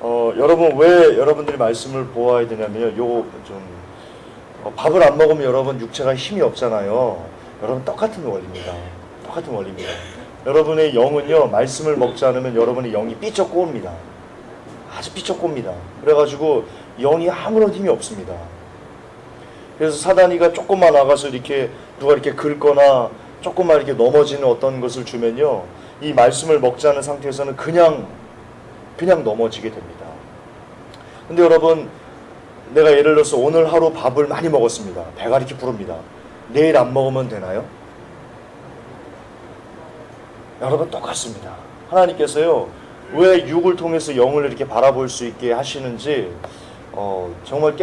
여러분 왜 여러분들이 말씀을 보아야 되냐면요. 밥을 안 먹으면 여러분 육체가 힘이 없잖아요. 여러분 똑같은 원리입니다. 똑같은 원리입니다. 여러분의 영은요, 말씀을 먹지 않으면 여러분의 영이 삐쩍꼬입니다. 아주 삐쩍꼬입니다. 그래가지고 영이 아무런 힘이 없습니다. 그래서 사단이가 조금만 나가서 이렇게 누가 이렇게 긁거나 조금만 이렇게 넘어지는 어떤 것을 주면요, 이 말씀을 먹지 않은 상태에서는 그냥 넘어지게 됩니다. 근데 여러분, 내가 예를 들어서 오늘 하루 밥을 많이 먹었습니다. 배가 이렇게 부릅니다. 내일 안 먹으면 되나요? 여러분 똑같습니다. 하나님께서요, 왜 육을 통해서 영을 이렇게 바라볼 수 있게 하시는지 정말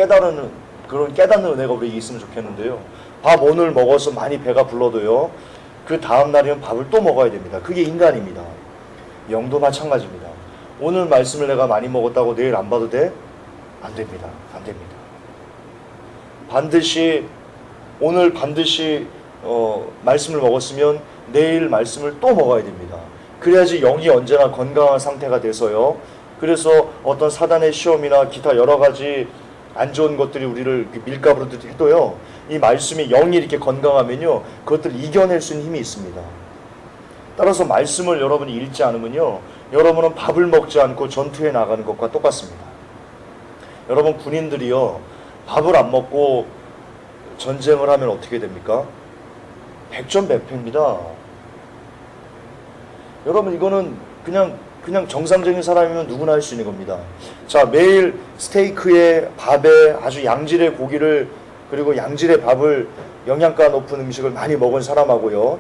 그런 깨닫는 은혜가 우리에게 있으면 좋겠는데요. 밥 오늘 먹어서 많이 배가 불러도요, 그 다음 날이면 밥을 또 먹어야 됩니다. 그게 인간입니다. 영도 마찬가지입니다. 오늘 말씀을 내가 많이 먹었다고 내일 안 봐도 돼? 안 됩니다. 안 됩니다. 오늘 반드시 말씀을 먹었으면 내일 말씀을 또 먹어야 됩니다. 그래야지 영이 언제나 건강한 상태가 돼서요. 그래서 어떤 사단의 시험이나 기타 여러 가지 안 좋은 것들이 우리를 밀가부로 해도요, 이 말씀이 영이 이렇게 건강하면요, 그것들을 이겨낼 수 있는 힘이 있습니다. 따라서 말씀을 여러분이 읽지 않으면요, 여러분은 밥을 먹지 않고 전투에 나가는 것과 똑같습니다. 여러분 군인들이요, 밥을 안 먹고 전쟁을 하면 어떻게 됩니까? 백전백패입니다. 여러분 이거는 그냥 정상적인 사람이면 누구나 할 수 있는 겁니다. 자, 매일 스테이크에 밥에 아주 양질의 고기를 그리고 양질의 밥을 영양가 높은 음식을 많이 먹은 사람하고요,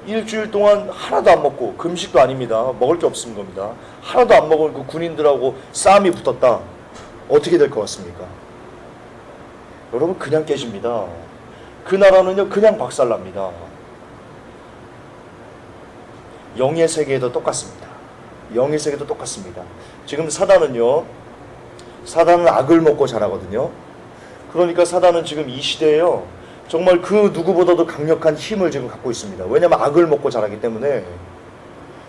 일주일 동안 하나도 안 먹고, 금식도 아닙니다. 먹을 게 없는 겁니다. 하나도 안 먹은 그 군인들하고 싸움이 붙었다. 어떻게 될 것 같습니까? 여러분 그냥 깨집니다. 그 나라는요 그냥 박살납니다. 영의 세계에도 똑같습니다. 영의 세계도 똑같습니다. 지금 사단은 악을 먹고 자라거든요. 그러니까 사단은 지금 이 시대에요, 정말 그 누구보다도 강력한 힘을 지금 갖고 있습니다. 왜냐하면 악을 먹고 자라기 때문에.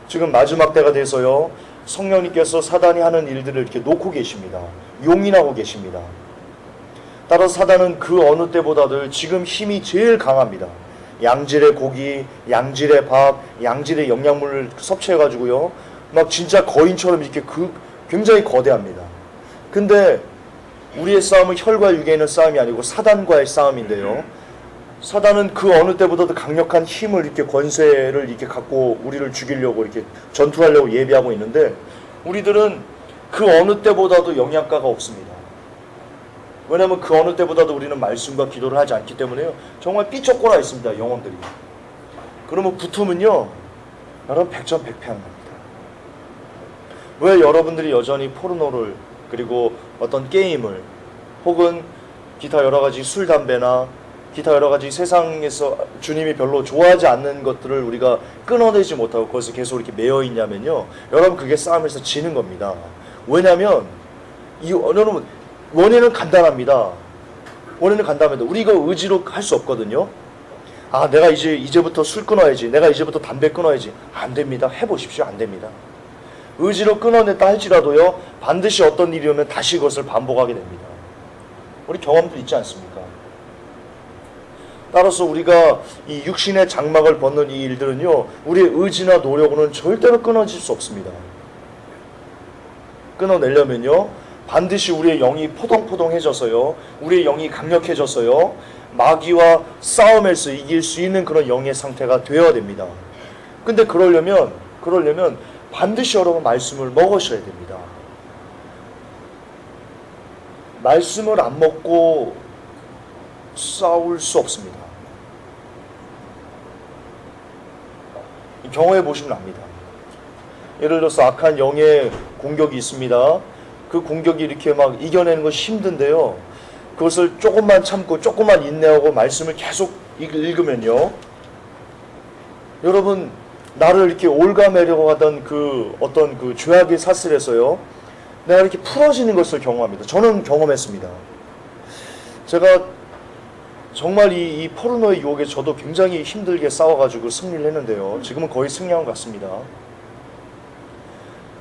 지금 마지막 때가 돼서요, 성령님께서 사단이 하는 일들을 이렇게 놓고 계십니다. 용인하고 계십니다. 따라서 사단은 그 어느 때보다도 지금 힘이 제일 강합니다. 양질의 고기, 양질의 밥, 양질의 영양물을 섭취해가지고요, 막 진짜 거인처럼 이렇게 굉장히 거대합니다. 근데 우리의 싸움은 혈과 육에 있는 싸움이 아니고 사단과의 싸움인데요, 사단은 그 어느 때보다도 강력한 힘을 이렇게 권세를 이렇게 갖고 우리를 죽이려고 이렇게 전투하려고 예비하고 있는데, 우리들은 그 어느 때보다도 영양가가 없습니다. 왜냐하면 그 어느 때보다도 우리는 말씀과 기도를 하지 않기 때문에요, 정말 삐쩍거려 있습니다. 영혼들이. 그러면 붙으면요, 여러분 백전백패하는 겁니다. 왜 여러분들이 여전히 포르노를, 그리고 어떤 게임을, 혹은 기타 여러 가지 술, 담배나 기타 여러 가지 세상에서 주님이 별로 좋아하지 않는 것들을 우리가 끊어내지 못하고 거기서 계속 이렇게 매여 있냐면요, 여러분 그게 싸움에서 지는 겁니다. 왜냐하면 여러분 원인은 간단합니다. 우리가 의지로 할 수 없거든요. 아, 내가 이제부터 술 끊어야지, 내가 이제부터 담배 끊어야지. 안 됩니다. 해보십시오. 안 됩니다. 의지로 끊어냈다 할지라도요, 반드시 어떤 일이 오면 다시 그것을 반복하게 됩니다. 우리 경험도 있지 않습니까? 따라서 우리가 이 육신의 장막을 벗는 이 일들은요, 우리의 의지나 노력으로는 절대로 끊어질 수 없습니다. 끊어내려면요, 반드시 우리의 영이 포동포동해져서요, 우리의 영이 강력해져서요, 마귀와 싸움에서 이길 수 있는 그런 영의 상태가 되어야 됩니다. 근데 그러려면 반드시 여러분 말씀을 먹으셔야 됩니다. 말씀을 안 먹고 싸울 수 없습니다. 경험해 보시면 압니다. 예를 들어서 악한 영의 공격이 있습니다. 그 공격이 이렇게 막 이겨내는 것이 힘든데요, 그것을 조금만 참고 조금만 인내하고 말씀을 계속 읽으면요, 여러분 나를 이렇게 올가매려고 하던 그 어떤 그 죄악의 사슬에서요, 내가 이렇게 풀어지는 것을 경험합니다. 저는 경험했습니다. 제가 정말 이 포르노의 유혹에 저도 굉장히 힘들게 싸워가지고 승리를 했는데요, 지금은 거의 승리한 것 같습니다.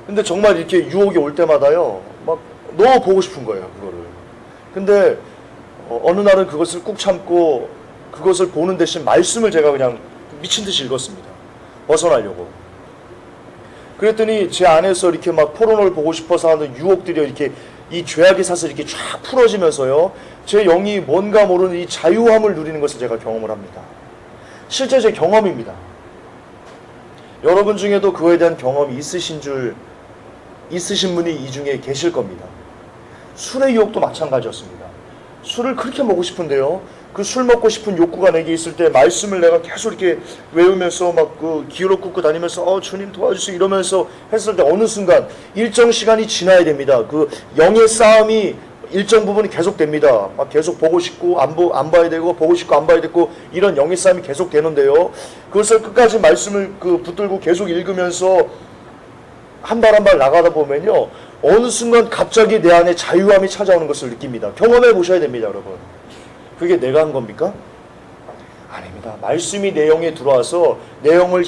근데 정말 이렇게 유혹이 올 때마다요, 막 너무 보고 싶은 거예요, 그거를. 근데 어느 날은 그것을 꾹 참고 그것을 보는 대신 말씀을 제가 그냥 미친 듯이 읽었습니다. 벗어나려고. 그랬더니 제 안에서 이렇게 막 포르노를 보고 싶어서 하는 유혹들이 이렇게 이 죄악의 사슬이 이렇게 쫙 풀어지면서요, 제 영이 뭔가 모르는 이 자유함을 누리는 것을 제가 경험을 합니다. 실제 제 경험입니다. 여러분 중에도 그거에 대한 경험이 있으신 분이 이 중에 계실 겁니다. 술의 유혹도 마찬가지였습니다. 술을 그렇게 먹고 싶은데요, 그 술 먹고 싶은 욕구가 내게 있을 때 말씀을 내가 계속 이렇게 외우면서 막 그 기울어 굽고 다니면서 주님 도와주세요 이러면서 했을 때 어느 순간 일정 시간이 지나야 됩니다. 그 영의 싸움이 일정 부분이 계속됩니다. 막 계속 보고 싶고 안 봐야 되고 보고 싶고 안 봐야 되고 이런 영의 싸움이 계속 되는데요, 그것을 끝까지 말씀을 붙들고 계속 읽으면서 한 발 한 발 나가다 보면요, 어느 순간 갑자기 내 안에 자유함이 찾아오는 것을 느낍니다. 경험해 보셔야 됩니다, 여러분. 그게 내가 한 겁니까? 아닙니다. 말씀이 내 영에 들어와서 내 영을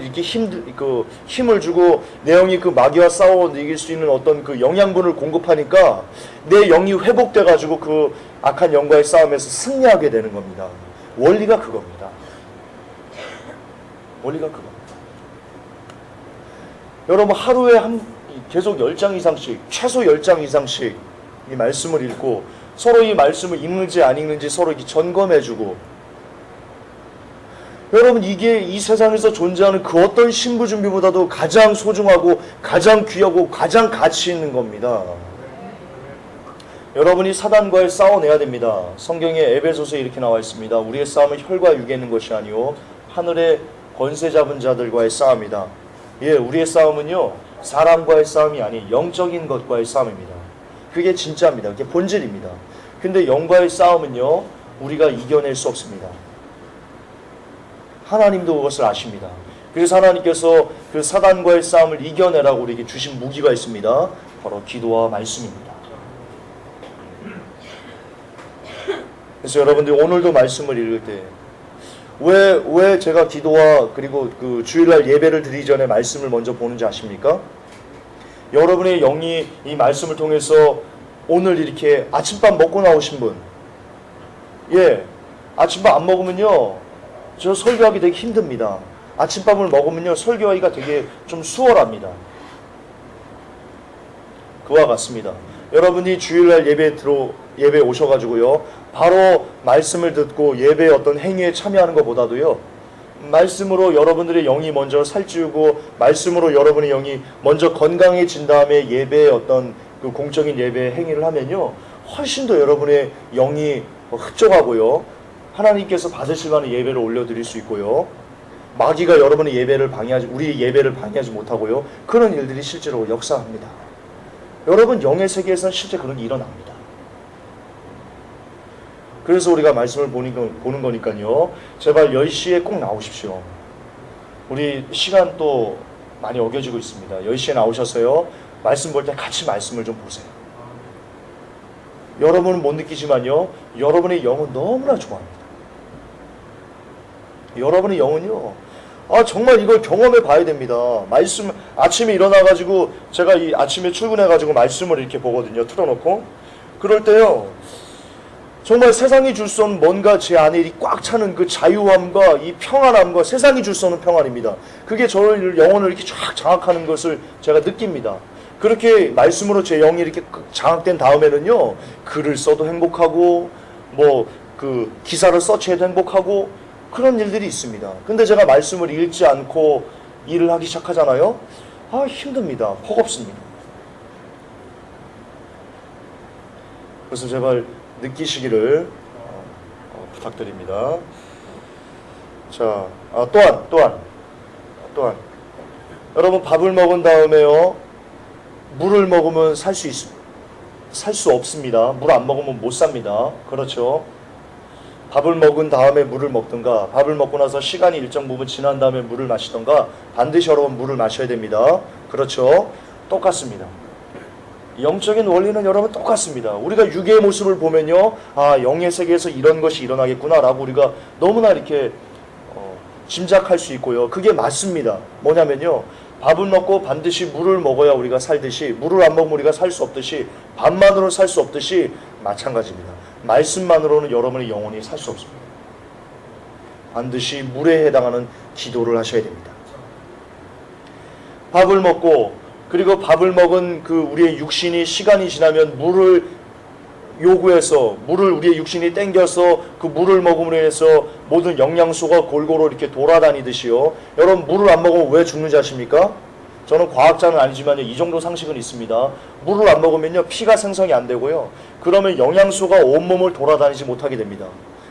이렇게 힘을 주고 내 영이 그 마귀와 싸워 이길 수 있는 어떤 그 영양분을 공급하니까 내 영이 회복돼 가지고 그 악한 영과의 싸움에서 승리하게 되는 겁니다. 원리가 그겁니다. 원리가 그겁니다. 여러분, 하루에 계속 10장 이상씩, 최소 10장 이상씩 이 말씀을 읽고 서로 이 말씀을 읽는지 안 읽는지 서로 이렇게 점검해주고, 여러분, 이게 이 세상에서 존재하는 그 어떤 신부 준비보다도 가장 소중하고 가장 귀하고 가장 가치 있는 겁니다. 여러분이 사단과의 싸워내야 됩니다. 성경에 에베소서에 이렇게 나와 있습니다. 우리의 싸움은 혈과 육에 있는 것이 아니오 하늘의 권세 잡은 자들과의 싸움이다. 예, 우리의 싸움은요, 사람과의 싸움이 아닌 영적인 것과의 싸움입니다. 그게 진짜입니다. 그게 본질입니다. 근데 영과의 싸움은요, 우리가 이겨낼 수 없습니다. 하나님도 그것을 아십니다. 그래서 하나님께서 그 사단과의 싸움을 이겨내라고 우리에게 주신 무기가 있습니다. 바로 기도와 말씀입니다. 그래서 여러분들이 오늘도 말씀을 읽을 때 왜 제가 기도와 그리고 그 주일날 예배를 드리기 전에 말씀을 먼저 보는지 아십니까? 여러분의 영이 이 말씀을 통해서 오늘 이렇게 아침밥 먹고 나오신 분, 예, 아침밥 안 먹으면요, 저 설교하기 되게 힘듭니다. 아침밥을 먹으면요, 설교하기가 되게 좀 수월합니다. 그와 같습니다. 여러분이 주일날 예배 오셔가지고요, 바로 말씀을 듣고 예배의 어떤 행위에 참여하는 것보다도요, 말씀으로 여러분들의 영이 먼저 살찌우고 말씀으로 여러분의 영이 먼저 건강해진 다음에 예배의 어떤 그 공적인 예배 행위를 하면요, 훨씬 더 여러분의 영이 흡족하고요, 하나님께서 받으실 만한 예배를 올려드릴 수 있고요, 마귀가 여러분의 우리의 예배를 방해하지 못하고요, 그런 일들이 실제로 역사합니다. 여러분, 영의 세계에서는 실제 그런 게 일어납니다. 그래서 우리가 말씀을 보는 거니까요, 제발 10시에 꼭 나오십시오. 우리 시간 또 많이 어겨지고 있습니다. 10시에 나오셔서요, 말씀 볼 때 같이 말씀을 좀 보세요. 여러분은 못 느끼지만요, 여러분의 영은 너무나 좋아합니다. 여러분의 영은요, 정말 이걸 경험해 봐야 됩니다. 말씀, 아침에 일어나가지고 제가 이 아침에 출근해가지고 말씀을 이렇게 보거든요, 틀어놓고. 그럴 때요, 정말 세상이 줄 수 없는 뭔가 제 안에 꽉 차는 그 자유함과 이 평안함과 세상이 줄 수 없는 평안입니다. 그게 저를 영혼을 이렇게 쫙 장악하는 것을 제가 느낍니다. 그렇게 말씀으로 제 영이 이렇게 장악된 다음에는요, 글을 써도 행복하고 그 기사를 서치해도 행복하고 그런 일들이 있습니다. 근데 제가 말씀을 읽지 않고 일을 하기 시작하잖아요. 힘듭니다. 허겁습니다. 그래서 제발 느끼시기를 부탁드립니다. 자, 또한 여러분, 밥을 먹은 다음에요, 물을 먹으면 살 수 없습니다. 물 안 먹으면 못 삽니다. 그렇죠? 밥을 먹은 다음에 물을 먹든가, 밥을 먹고 나서 시간이 일정 부분 지난 다음에 물을 마시던가, 반드시 여러분 물을 마셔야 됩니다. 그렇죠? 똑같습니다. 영적인 원리는 여러분 똑같습니다. 우리가 육의 모습을 보면요, 영의 세계에서 이런 것이 일어나겠구나 라고 우리가 너무나 이렇게 짐작할 수 있고요. 그게 맞습니다. 뭐냐면요, 밥을 먹고 반드시 물을 먹어야 우리가 살듯이, 물을 안 먹으면 우리가 살 수 없듯이, 밥만으로 살 수 없듯이 마찬가지입니다. 말씀만으로는 여러분의 영혼이 살 수 없습니다. 반드시 물에 해당하는 기도를 하셔야 됩니다. 밥을 먹고, 그리고 밥을 먹은 그 우리의 육신이 시간이 지나면 물을 요구해서, 물을 우리의 육신이 땡겨서 그 물을 먹음으로 해서 모든 영양소가 골고루 이렇게 돌아다니듯이요. 여러분, 물을 안 먹으면 왜 죽는지 아십니까? 저는 과학자는 아니지만 이 정도 상식은 있습니다. 물을 안 먹으면요, 피가 생성이 안 되고요. 그러면 영양소가 온몸을 돌아다니지 못하게 됩니다.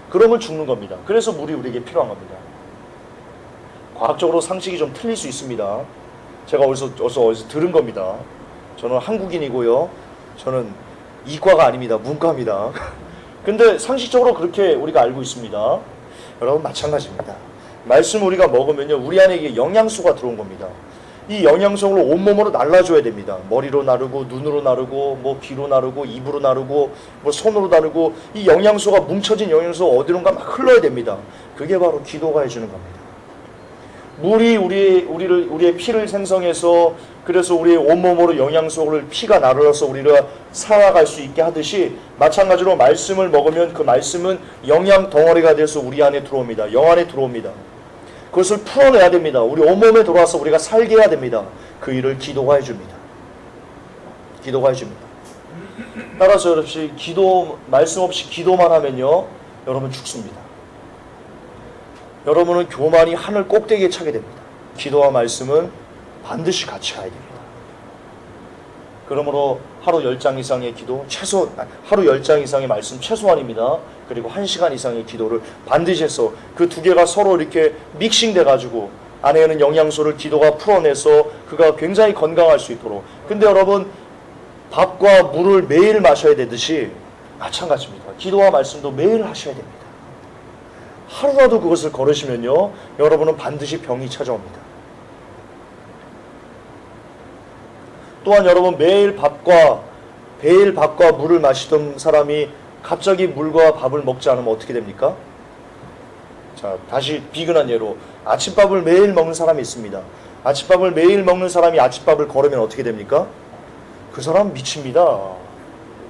그러면 죽는 겁니다. 그래서 물이 우리에게 필요한 겁니다. 과학적으로 상식이 좀 틀릴 수 있습니다. 제가 어디서 들은 겁니다. 저는 한국인이고요. 저는 이과가 아닙니다. 문과입니다. 근데 상식적으로 그렇게 우리가 알고 있습니다. 여러분, 마찬가지입니다. 말씀 우리가 먹으면요, 우리 안에 이게 영양소가 들어온 겁니다. 이 영양소를 온몸으로 날라줘야 됩니다. 머리로 나르고, 눈으로 나르고, 뭐 귀로 나르고, 입으로 나르고, 뭐 손으로 나르고, 이 영양소가, 뭉쳐진 영양소 어디론가 막 흘러야 됩니다. 그게 바로 기도가 해주는 겁니다. 물이 우리의 피를 생성해서, 그래서 우리의 온몸으로 영양소를, 피가 나르러서 우리가 살아갈 수 있게 하듯이, 마찬가지로 말씀을 먹으면 그 말씀은 영양 덩어리가 돼서 우리 안에 들어옵니다. 영 안에 들어옵니다. 그것을 풀어내야 됩니다. 우리 온몸에 들어와서 우리가 살게 해야 됩니다. 그 일을 기도가 해줍니다. 기도가 해줍니다. 따라서 여러분, 말씀 없이 기도만 하면요, 여러분 죽습니다. 여러분은 교만이 하늘 꼭대기에 차게 됩니다. 기도와 말씀은 반드시 같이 가야 됩니다. 그러므로 하루 10장 이상의 기도, 하루 10장 이상의 말씀 최소한입니다. 그리고 1시간 이상의 기도를 반드시 해서 그 두 개가 서로 이렇게 믹싱돼 가지고 안에 있는 영양소를 기도가 풀어내서 그가 굉장히 건강할 수 있도록. 근데 여러분, 밥과 물을 매일 마셔야 되듯이 마찬가지입니다. 기도와 말씀도 매일 하셔야 됩니다. 하루라도 그것을 걸으시면요, 여러분은 반드시 병이 찾아옵니다. 또한 여러분, 매일 밥과 물을 마시던 사람이 갑자기 물과 밥을 먹지 않으면 어떻게 됩니까? 자, 다시 비근한 예로 아침밥을 매일 먹는 사람이 있습니다. 아침밥을 매일 먹는 사람이 아침밥을 걸으면 어떻게 됩니까? 그 사람 미칩니다.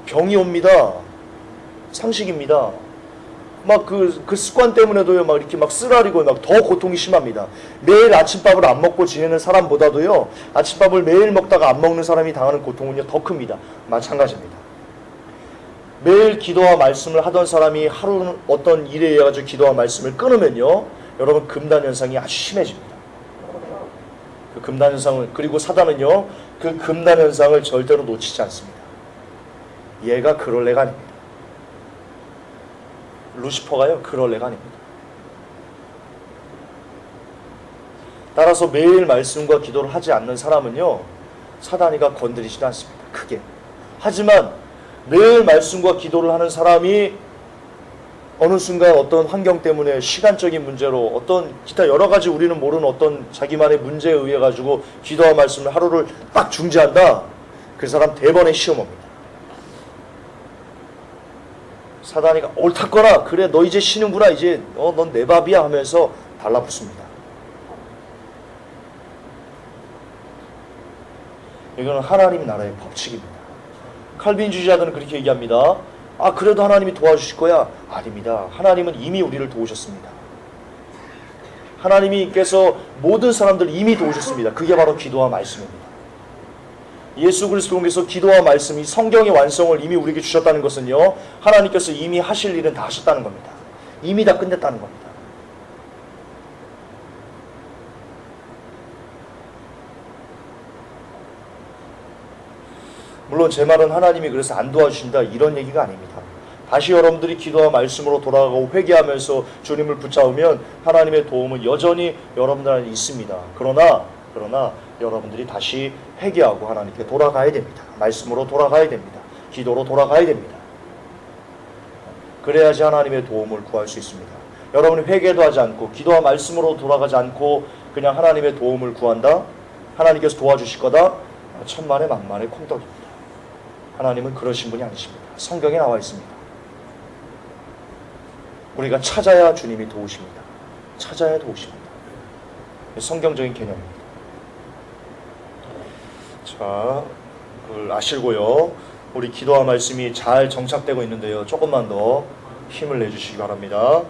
병이 옵니다. 상식입니다. 막 그 습관 때문에도요, 막 이렇게 막 쓰라리고 막 더 고통이 심합니다. 매일 아침밥을 안 먹고 지내는 사람보다도요, 아침밥을 매일 먹다가 안 먹는 사람이 당하는 고통은요, 더 큽니다. 마찬가지입니다. 매일 기도와 말씀을 하던 사람이 하루는 어떤 일에 의해 가지고 기도와 말씀을 끊으면요, 여러분, 금단 현상이 아주 심해집니다. 그 금단 현상을, 그리고 사단은요, 그 금단 현상을 절대로 놓치지 않습니다. 얘가 그럴 애가 아닙니다. 루시퍼가요, 그럴 애가 아닙니다. 따라서 매일 말씀과 기도를 하지 않는 사람은요, 사단이가 건드리지도 않습니다. 크게. 하지만 매일 말씀과 기도를 하는 사람이 어느 순간 어떤 환경 때문에, 시간적인 문제로, 어떤 기타 여러 가지 우리는 모르는 어떤 자기만의 문제에 의해 가지고 기도와 말씀을 하루를 딱 중지한다. 그 사람 대번에 시험 옵니다. 사단이가 옳았거나, 그래 너 이제 쉬는구나, 이제 넌 내 밥이야 하면서 달라붙습니다. 이거는 하나님 나라의 법칙입니다. 칼빈주의자들은 그렇게 얘기합니다. 아, 그래도 하나님이 도와주실 거야? 아닙니다. 하나님은 이미 우리를 도우셨습니다. 하나님께서 모든 사람들 이미 도우셨습니다. 그게 바로 기도와 말씀입니다. 예수 그리스도께서 기도와 말씀, 이 성경의 완성을 이미 우리에게 주셨다는 것은요, 하나님께서 이미 하실 일은 다 하셨다는 겁니다. 이미 다 끝냈다는 겁니다. 물론 제 말은 하나님이 그래서 안 도와주신다, 이런 얘기가 아닙니다. 다시 여러분들이 기도와 말씀으로 돌아가고 회개하면서 주님을 붙잡으면 하나님의 도움은 여전히 여러분들 안에 있습니다. 그러나 여러분들이 다시 회개하고 하나님께 돌아가야 됩니다. 말씀으로 돌아가야 됩니다. 기도로 돌아가야 됩니다. 그래야지 하나님의 도움을 구할 수 있습니다. 여러분이 회개도 하지 않고 기도와 말씀으로 돌아가지 않고 그냥 하나님의 도움을 구한다? 하나님께서 도와주실 거다? 천만에 만만의 콩떡입니다. 하나님은 그러신 분이 아니십니다. 성경에 나와 있습니다. 우리가 찾아야 주님이 도우십니다. 찾아야 도우십니다. 성경적인 개념입니다. 자, 그걸 아시고요. 우리 기도와 말씀이 잘 정착되고 있는데요. 조금만 더 힘을 내주시기 바랍니다.